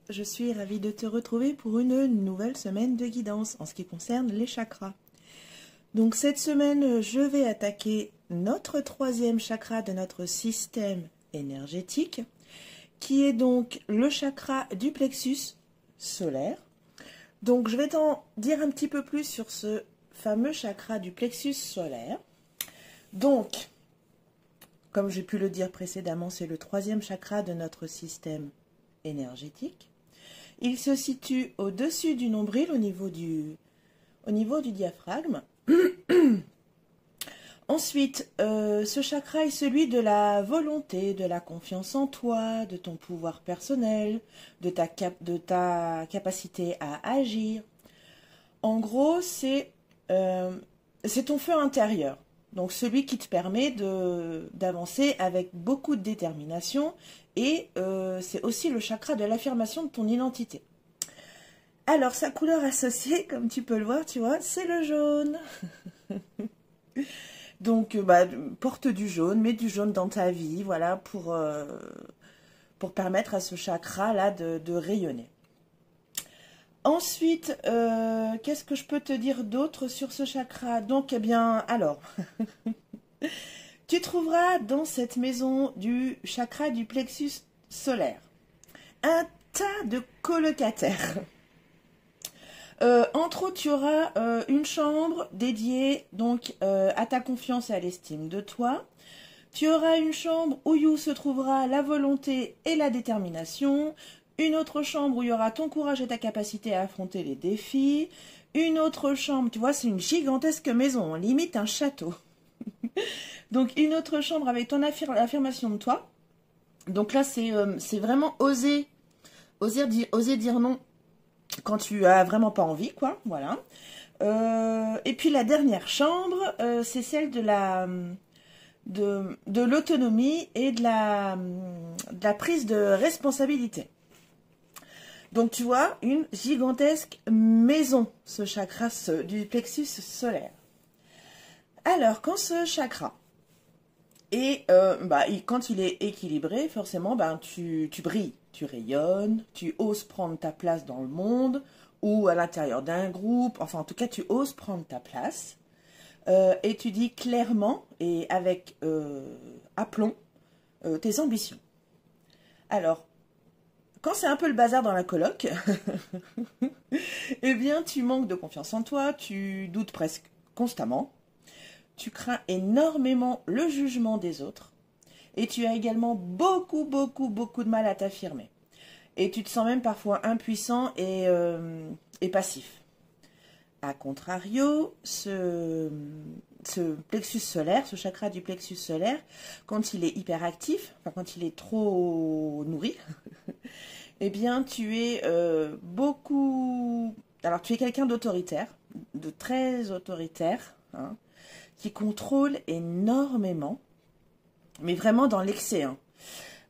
je suis ravie de te retrouver pour une nouvelle semaine de guidance en ce qui concerne les chakras. Donc cette semaine, je vais attaquer notre troisième chakra de notre système énergétique, qui est donc le chakra du plexus solaire. Donc je vais t'en dire un petit peu plus sur ce fameux chakra du plexus solaire. Donc, comme j'ai pu le dire précédemment, c'est le troisième chakra de notre système énergétique. Il se situe au-dessus du nombril, au niveau du diaphragme. Ensuite, ce chakra est celui de la volonté, de la confiance en toi, de ton pouvoir personnel, de ta capacité à agir. En gros, c'est ton feu intérieur. Donc celui qui te permet d'avancer avec beaucoup de détermination et c'est aussi le chakra de l'affirmation de ton identité. Alors sa couleur associée, comme tu peux le voir, tu vois, c'est le jaune. Donc porte du jaune, mets du jaune dans ta vie, voilà, pour permettre à ce chakra-là de rayonner. Ensuite, qu'est-ce que je peux te dire d'autre sur ce chakra? Donc, eh bien, alors, tu trouveras dans cette maison du chakra du plexus solaire un tas de colocataires. Entre autres, tu auras une chambre dédiée donc à ta confiance et à l'estime de toi. Tu auras une chambre où se trouvera la volonté et la détermination. Une autre chambre où il y aura ton courage et ta capacité à affronter les défis. Une autre chambre, tu vois, c'est une gigantesque maison, limite un château. Donc une autre chambre avec ton affirmation de toi. Donc là, c'est vraiment oser dire non quand tu as vraiment pas envie, quoi, voilà. Et puis la dernière chambre, c'est celle de l'autonomie et de la prise de responsabilité. Donc tu vois, une gigantesque maison, ce chakra du plexus solaire. Alors, quand ce chakra est, quand il est équilibré, forcément, tu brilles, tu rayonnes, tu oses prendre ta place dans le monde ou à l'intérieur d'un groupe. Enfin, en tout cas, tu oses prendre ta place et tu dis clairement et avec aplomb tes ambitions. Alors, quand c'est un peu le bazar dans la coloc, eh bien, tu manques de confiance en toi, tu doutes presque constamment, tu crains énormément le jugement des autres et tu as également beaucoup de mal à t'affirmer. Et tu te sens même parfois impuissant et passif. A contrario, ce plexus solaire, ce chakra du plexus solaire, quand il est hyperactif, enfin quand il est trop nourri, eh bien tu es Alors tu es quelqu'un d'autoritaire, de très autoritaire, hein, qui contrôle énormément, mais vraiment dans l'excès, hein.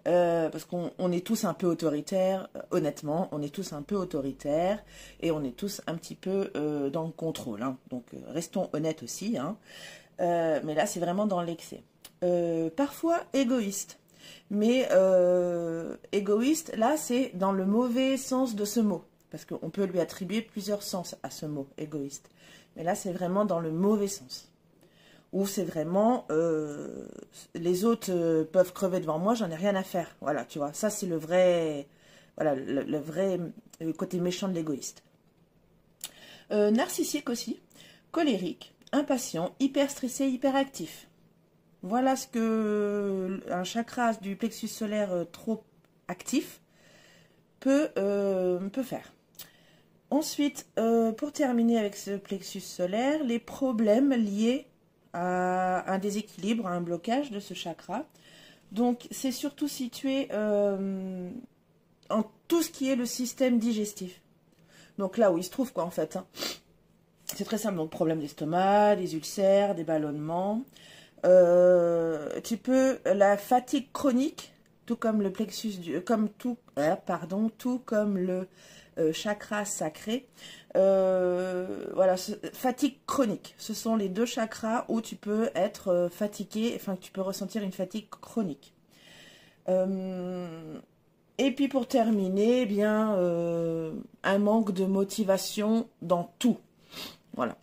Parce qu'on est tous un peu autoritaires, honnêtement, on est tous un peu autoritaires et on est tous un petit peu dans le contrôle, hein. Donc restons honnêtes aussi, hein. Mais là c'est vraiment dans l'excès. Parfois égoïste, mais égoïste là c'est dans le mauvais sens de ce mot, parce qu'on peut lui attribuer plusieurs sens à ce mot égoïste, mais là c'est vraiment dans le mauvais sens. Où c'est vraiment, les autres peuvent crever devant moi, j'en ai rien à faire. Voilà, tu vois, ça c'est le vrai, voilà, le vrai côté méchant de l'égoïste. Narcissique aussi, colérique, impatient, hyper stressé, hyperactif. Voilà ce que un chakra du plexus solaire trop actif peut faire. Ensuite, pour terminer avec ce plexus solaire, les problèmes liés à un déséquilibre, à un blocage de ce chakra. Donc c'est surtout situé en tout ce qui est le système digestif. Donc là où il se trouve quoi en fait, hein. C'est très simple, donc problème d'estomac, des ulcères, des ballonnements. La fatigue chronique, tout comme le plexus tout comme le chakra sacré. Voilà, fatigue chronique. Ce sont les deux chakras où tu peux être fatigué, enfin tu peux ressentir une fatigue chronique. Et puis pour terminer, eh bien, un manque de motivation dans tout. Voilà.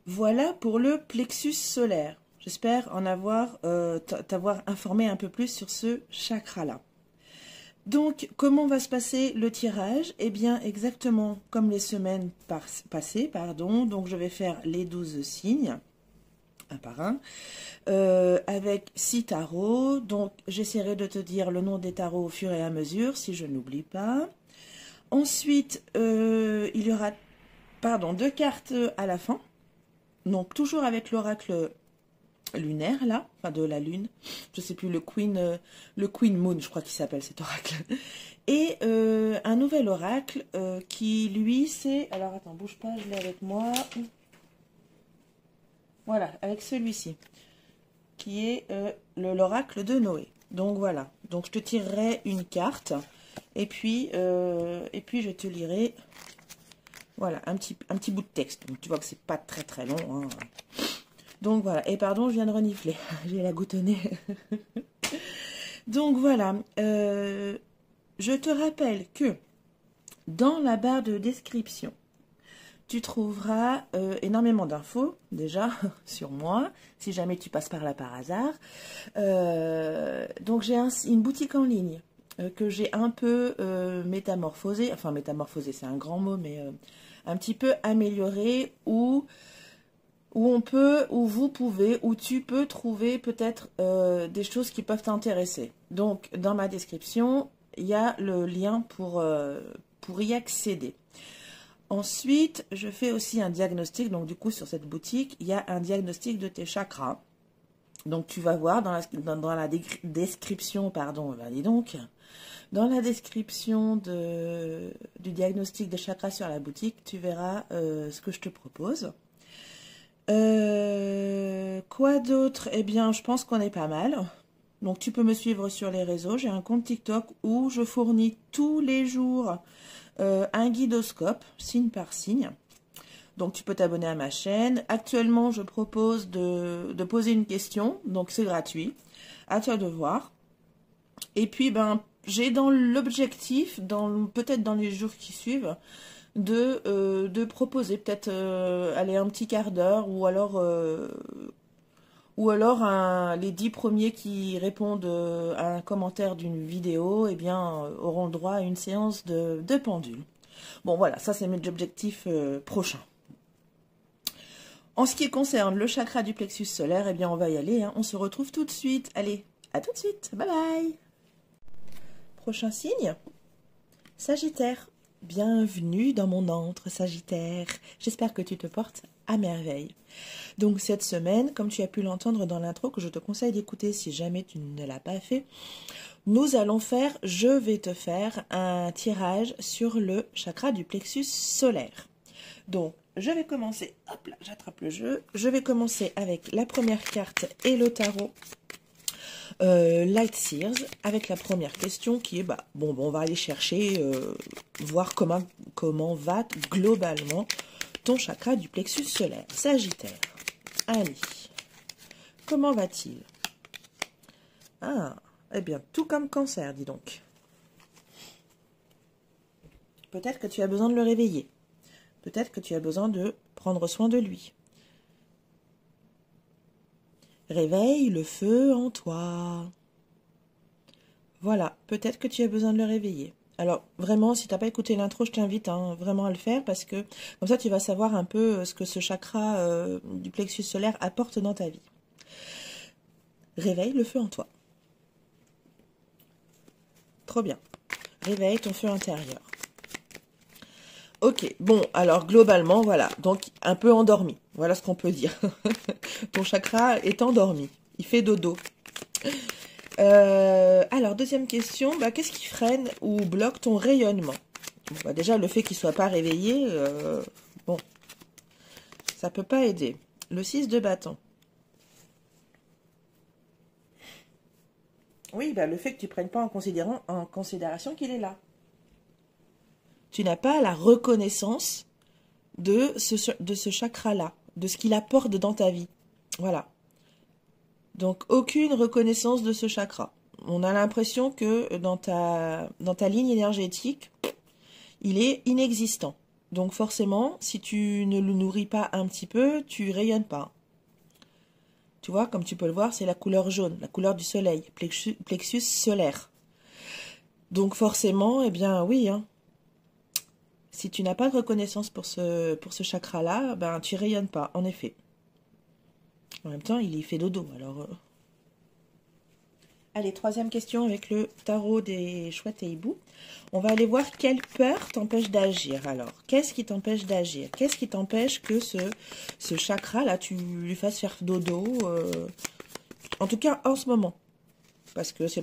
Voilà pour le plexus solaire. J'espère en avoir, t'avoir informé un peu plus sur ce chakra-là. Donc, comment va se passer le tirage? Eh bien, exactement comme les semaines passées, pardon. Donc, je vais faire les 12 signes, un par un, avec 6 tarots. Donc, j'essaierai de te dire le nom des tarots au fur et à mesure, si je n'oublie pas. Ensuite, il y aura, pardon, 2 cartes à la fin. Donc, toujours avec l'oracle lunaire, là, enfin de la lune. Je sais plus, le Queen Moon, je crois qu'il s'appelle cet oracle. Et un nouvel oracle qui, lui, c'est... Alors, attends, bouge pas, je l'ai avec moi. Voilà, avec celui-ci, qui est l'oracle de Noé. Donc, voilà. Donc, je te tirerai une carte. Et puis je te lirai... Voilà, un petit bout de texte. Donc, tu vois que c'est pas très très long, hein. Donc voilà, et pardon, je viens de renifler, j'ai la goutte au nez. Donc voilà, je te rappelle que dans la barre de description, tu trouveras énormément d'infos, déjà, sur moi, si jamais tu passes par là par hasard. Donc j'ai une boutique en ligne que j'ai un peu métamorphosée, enfin métamorphosée, c'est un grand mot, mais un petit peu améliorée, où vous pouvez, où tu peux trouver peut-être des choses qui peuvent t'intéresser. Donc, dans ma description, il y a le lien pour y accéder. Ensuite, je fais aussi un diagnostic. Donc, du coup, sur cette boutique, il y a un diagnostic de tes chakras. Donc, tu vas voir dans la description, pardon, ben, dis donc, dans la description du diagnostic des chakras sur la boutique, tu verras ce que je te propose. Quoi d'autre? Eh bien, je pense qu'on est pas mal. Donc, tu peux me suivre sur les réseaux. J'ai un compte TikTok où je fournis tous les jours un guidoscope, signe par signe. Donc, tu peux t'abonner à ma chaîne. Actuellement, je propose de poser une question. Donc, c'est gratuit. À toi de voir. Et puis, ben, j'ai dans l'objectif, peut-être dans les jours qui suivent, de proposer peut-être aller un petit quart d'heure ou alors les 10 premiers qui répondent à un commentaire d'une vidéo, eh bien auront le droit à une séance de pendule. Bon voilà, ça c'est mes objectifs prochains. En ce qui concerne le chakra du plexus solaire, eh bien on va y aller, hein. On se retrouve tout de suite. Allez, à tout de suite, bye bye. Prochain signe, Sagittaire. Bienvenue dans mon antre, Sagittaire. J'espère que tu te portes à merveille. Donc cette semaine, comme tu as pu l'entendre dans l'intro que je te conseille d'écouter si jamais tu ne l'as pas fait, je vais te faire un tirage sur le chakra du plexus solaire. Donc je vais commencer, hop là, j'attrape le jeu. Je vais commencer avec la première carte et le tarot. Light Sears, avec la première question qui est, on va aller chercher, voir comment va globalement ton chakra du plexus solaire. Sagittaire, allez, comment va-t-il? Ah, eh bien, tout comme Cancer, dis donc. Peut-être que tu as besoin de le réveiller. Peut-être que tu as besoin de prendre soin de lui. Réveille le feu en toi. Voilà, peut-être que tu as besoin de le réveiller. Alors, vraiment, si tu n'as pas écouté l'intro, je t'invite vraiment à le faire parce que comme ça, tu vas savoir un peu ce que ce chakra du plexus solaire apporte dans ta vie. Réveille le feu en toi. Trop bien. Réveille ton feu intérieur. Ok, bon, alors globalement, voilà, donc un peu endormi. Voilà ce qu'on peut dire. Ton chakra est endormi. Il fait dodo. Alors, deuxième question, qu'est-ce qui freine ou bloque ton rayonnement? Déjà, le fait qu'il ne soit pas réveillé, bon, ça ne peut pas aider. Le 6 de bâton. Oui, le fait que tu ne prennes pas en considération qu'il est là. Tu n'as pas la reconnaissance de ce chakra-là, de ce qu'il apporte dans ta vie. Voilà. Donc, aucune reconnaissance de ce chakra. on a l'impression que dans ta ligne énergétique, il est inexistant. Donc forcément, si tu ne le nourris pas un petit peu, tu rayonnes pas. Tu vois, comme tu peux le voir, c'est la couleur jaune, la couleur du soleil, plexus solaire. Donc forcément, eh bien oui, hein, si tu n'as pas de reconnaissance pour ce chakra-là, ben tu rayonnes pas, en effet. En même temps, il y fait dodo, alors... Allez, troisième question avec le tarot des chouettes et hiboux. On va aller voir quelle peur t'empêche d'agir. Alors, qu'est-ce qui t'empêche d'agir? Qu'est-ce qui t'empêche que ce chakra-là, tu lui fasses faire dodo en tout cas, en ce moment. Parce que ce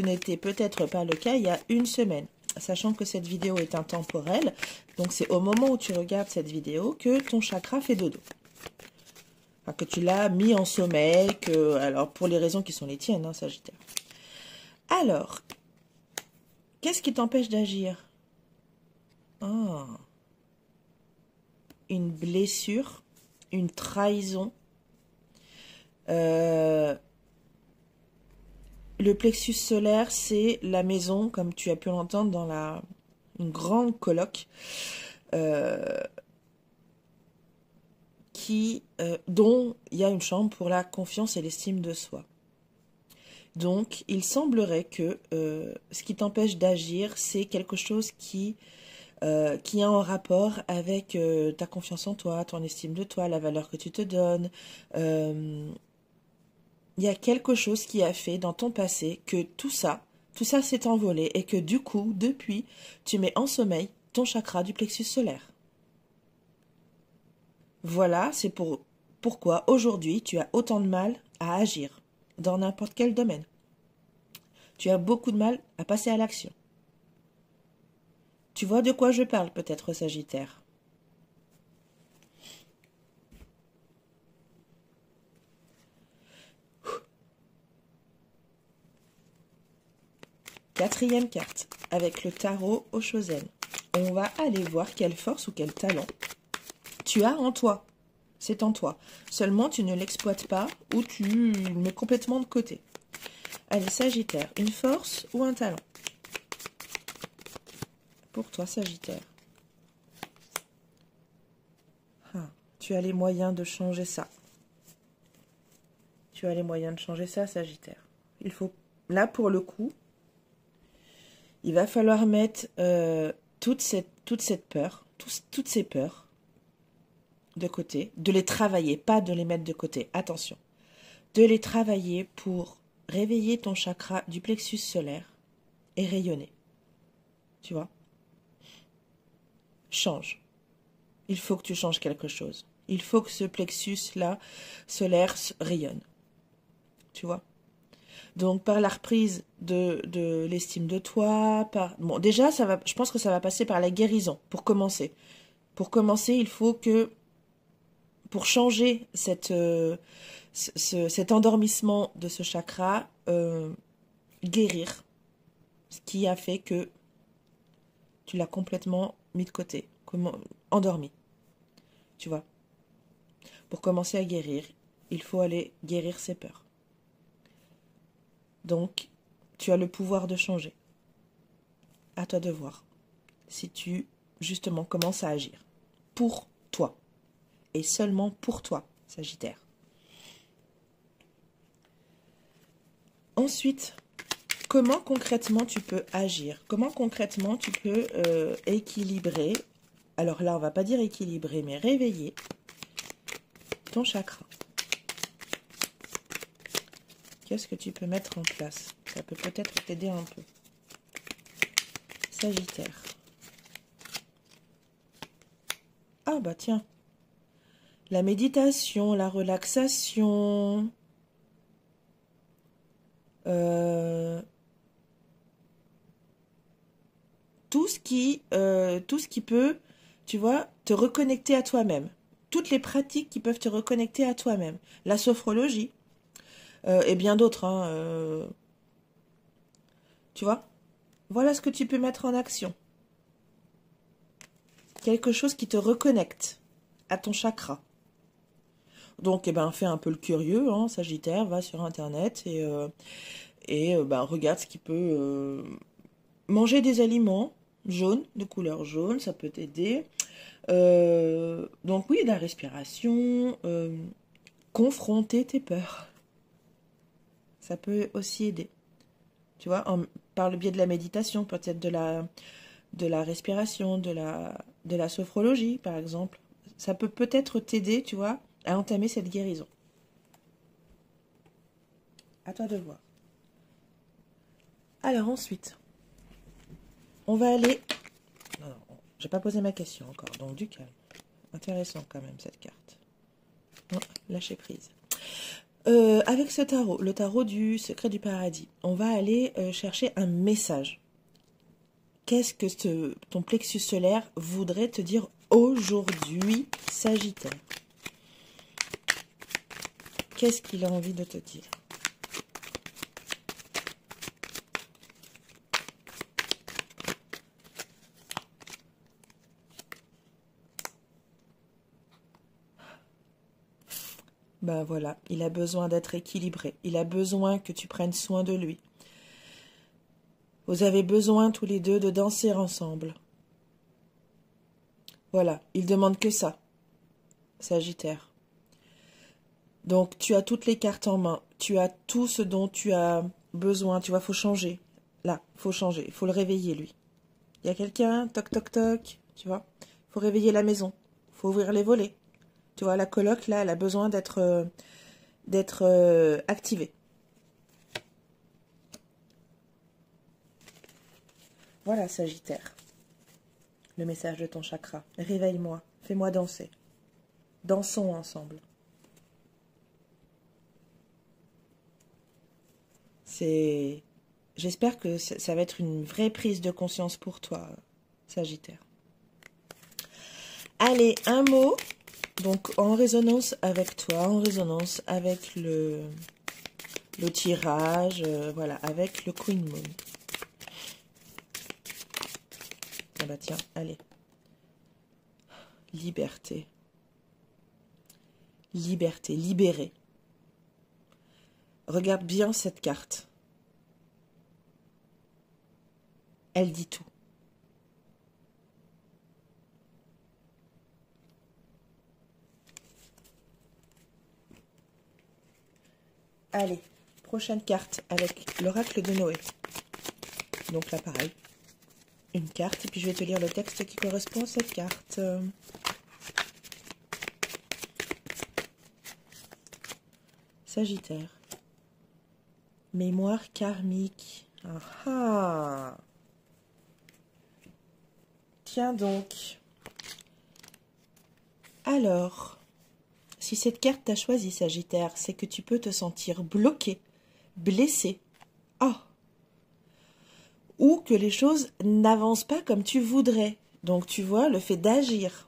n'était peut-être pas le cas il y a une semaine. Sachant que cette vidéo est intemporelle. Donc, c'est au moment où tu regardes cette vidéo que ton chakra fait dodo. Enfin, que tu l'as mis en sommeil, alors pour les raisons qui sont les tiennes, hein, Sagittaire. Alors, qu'est-ce qui t'empêche d'agir? Une blessure, une trahison. Le plexus solaire, c'est la maison, comme tu as pu l'entendre dans une grande colloque. Dont il y a une chambre pour la confiance et l'estime de soi. Donc, il semblerait que ce qui t'empêche d'agir, c'est quelque chose qui est en rapport avec ta confiance en toi, ton estime de toi, la valeur que tu te donnes. Il y a quelque chose qui a fait dans ton passé que tout ça s'est envolé et que du coup, depuis, tu mets en sommeil ton chakra du plexus solaire. Voilà, c'est pourquoi aujourd'hui tu as autant de mal à agir dans n'importe quel domaine. Tu as beaucoup de mal à passer à l'action. Tu vois de quoi je parle peut-être, Sagittaire? Quatrième carte, avec le tarot aux Chosen. On va aller voir quelle force ou quel talent tu as en toi. C'est en toi. Seulement, tu ne l'exploites pas ou tu le mets complètement de côté. Allez, Sagittaire, une force ou un talent? Pour toi, Sagittaire. Tu as les moyens de changer ça. Tu as les moyens de changer ça, Sagittaire. Il faut, là, pour le coup, il va falloir mettre toute cette peur, toutes ces peurs, de côté, de les travailler, pas de les mettre de côté, attention, de les travailler pour réveiller ton chakra du plexus solaire et rayonner, tu vois. Change, il faut que tu changes quelque chose, il faut que ce plexus-là solaire rayonne, tu vois. Donc par la reprise de l'estime de toi, bon déjà je pense que ça va passer par la guérison, pour commencer. Pour commencer, il faut que pour changer cet endormissement de ce chakra, guérir ce qui a fait que tu l'as complètement mis de côté, endormi. Tu vois. Pour commencer à guérir, il faut aller guérir ses peurs. Donc, tu as le pouvoir de changer. À toi de voir si tu, justement, commences à agir pour toi. Et seulement pour toi, Sagittaire. Ensuite, comment concrètement tu peux agir? Comment concrètement tu peux équilibrer? Alors là, on va pas dire équilibrer, mais réveiller ton chakra. Qu'est-ce que tu peux mettre en place? Ça peut peut-être t'aider un peu. Sagittaire. Ah bah tiens. La méditation, la relaxation, tout ce qui peut, tu vois, te reconnecter à toi-même. Toutes les pratiques qui peuvent te reconnecter à toi-même. La sophrologie et bien d'autres. Hein, tu vois, voilà ce que tu peux mettre en action. Quelque chose qui te reconnecte à ton chakra. Donc, eh ben, fais un peu le curieux, hein, Sagittaire, va sur Internet Et regarde ce qui peut... manger des aliments jaunes, de couleur jaune, ça peut t'aider. Donc oui, la respiration, confronter tes peurs. Ça peut aussi aider. Tu vois, par le biais de la méditation, peut-être de la respiration, de la sophrologie, par exemple. Ça peut peut-être t'aider, tu vois, à entamer cette guérison. À toi de voir. Alors ensuite, on va aller... Non, j'ai pas posé ma question encore, donc du calme. Intéressant quand même cette carte. Non, lâcher prise. Avec ce tarot, le tarot du secret du paradis, on va aller chercher un message. Qu'est-ce que ton plexus solaire voudrait te dire aujourd'hui, Sagittaire? Qu'est-ce qu'il a envie de te dire? Ben voilà, il a besoin d'être équilibré. Il a besoin que tu prennes soin de lui. Vous avez besoin tous les deux de danser ensemble. Voilà, il demande que ça, Sagittaire. Donc, tu as toutes les cartes en main. Tu as tout ce dont tu as besoin. Tu vois, faut changer. Là, faut changer. Il faut le réveiller, lui. Il y a quelqu'un, toc, toc, toc. Tu vois, faut réveiller la maison. Faut ouvrir les volets. Tu vois, la coloc, là, elle a besoin d'être activée. Voilà, Sagittaire. Le message de ton chakra. Réveille-moi. Fais-moi danser. Dansons ensemble. J'espère que ça va être une vraie prise de conscience pour toi, Sagittaire. Allez, un mot. Donc, en résonance avec toi, en résonance avec le tirage, voilà, avec le Queen Moon. Ah bah tiens, allez. Liberté. Liberté, libérée. Regarde bien cette carte. Elle dit tout. Allez, prochaine carte avec l'oracle de Noé. Donc là, pareil. Une carte, et puis je vais te lire le texte qui correspond à cette carte. Sagittaire. Mémoire karmique. Ah ah. Tiens donc. Alors, si cette carte t'a choisi, Sagittaire, c'est que tu peux te sentir bloqué, blessé. Oh. Ou que les choses n'avancent pas comme tu voudrais. Donc, tu vois, le fait d'agir,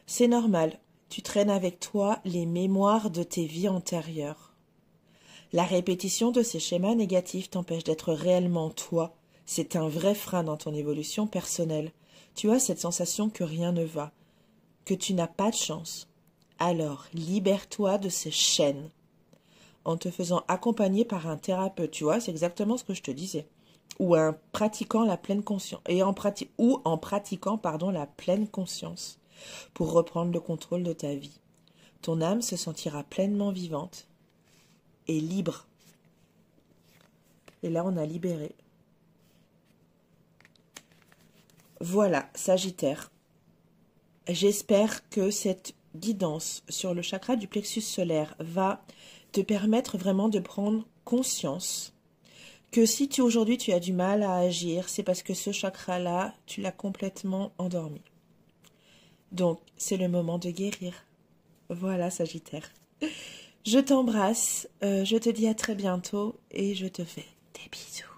c'est normal. Tu traînes avec toi les mémoires de tes vies antérieures. La répétition de ces schémas négatifs t'empêche d'être réellement toi. C'est un vrai frein dans ton évolution personnelle. Tu as cette sensation que rien ne va, que tu n'as pas de chance. Alors, libère-toi de ces chaînes en te faisant accompagner par un thérapeute. Tu vois, c'est exactement ce que je te disais. Ou en pratiquant la pleine conscience. En pratiquant la pleine conscience pour reprendre le contrôle de ta vie. Ton âme se sentira pleinement vivante et libre. Et là, on a libéré. Voilà, Sagittaire. J'espère que cette guidance sur le chakra du plexus solaire va te permettre vraiment de prendre conscience que si aujourd'hui tu as du mal à agir, c'est parce que ce chakra-là, tu l'as complètement endormi. Donc, c'est le moment de guérir. Voilà, Sagittaire. Je t'embrasse, je te dis à très bientôt et je te fais des bisous.